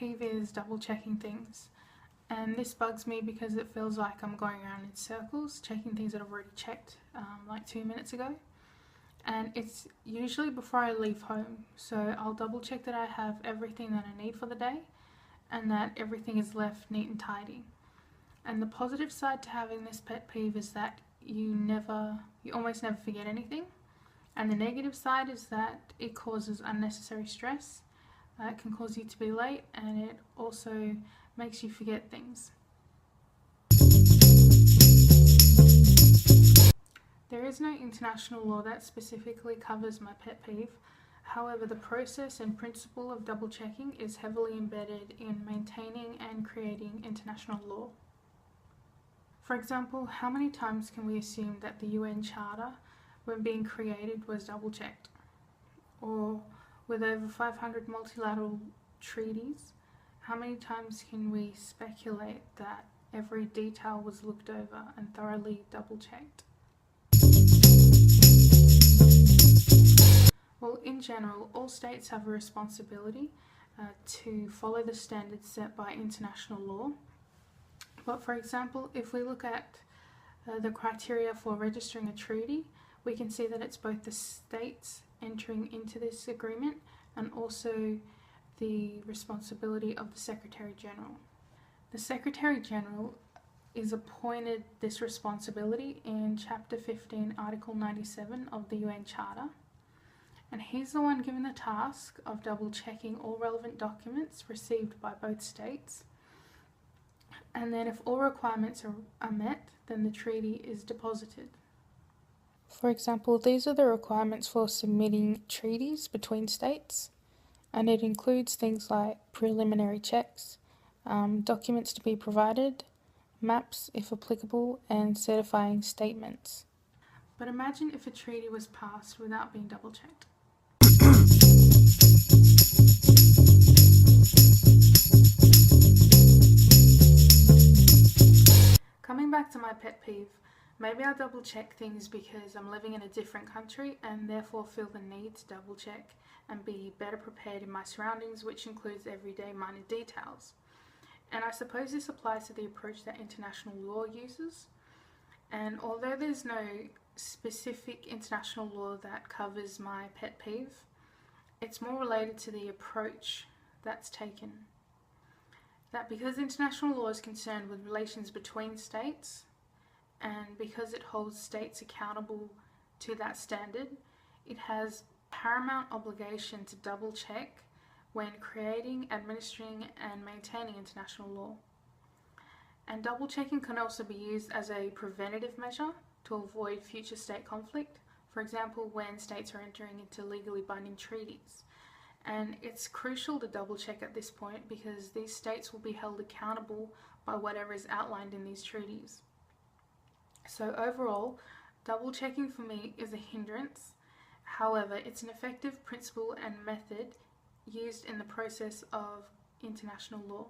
peeve is double checking things. And this bugs me because it feels like I'm going around in circles, checking things that I've already checked like 2 minutes ago. And it's usually before I leave home. So I'll double check that I have everything that I need for the day and that everything is left neat and tidy. And the positive side to having this pet peeve is that you almost never forget anything. And the negative side is that it causes unnecessary stress. It can cause you to be late, and it also makes you forget things. There is no international law that specifically covers my pet peeve. However, the process and principle of double checking is heavily embedded in maintaining and creating international law. For example, how many times can we assume that the UN Charter, when being created, was double checked? Or with over 500 multilateral treaties, how many times can we speculate that every detail was looked over and thoroughly double checked? Well, in general, all states have a responsibility to follow the standards set by international law. But for example, if we look at the criteria for registering a treaty, we can see that it's both the states entering into this agreement and also the responsibility of the Secretary General. The Secretary General is appointed this responsibility in Chapter 15, Article 97 of the UN Charter, and he's the one given the task of double checking all relevant documents received by both states, and then if all requirements are met, then the treaty is deposited. For example, these are the requirements for submitting treaties between states, and it includes things like preliminary checks, documents to be provided, maps if applicable, and certifying statements. But imagine if a treaty was passed without being double checked. Coming back to my pet peeve, maybe I double check things because I'm living in a different country and therefore feel the need to double check and be better prepared in my surroundings, which includes everyday minor details. And I suppose this applies to the approach that international law uses. And although there's no specific international law that covers my pet peeve, it's more related to the approach that's taken. That because international law is concerned with relations between states, and because it holds states accountable to that standard, it has paramount obligation to double check when creating, administering, and maintaining international law. And double checking can also be used as a preventative measure to avoid future state conflict, for example when states are entering into legally binding treaties. And it's crucial to double check at this point because these states will be held accountable by whatever is outlined in these treaties. So overall, double checking for me is a hindrance. However, it's an effective principle and method used in the process of international law.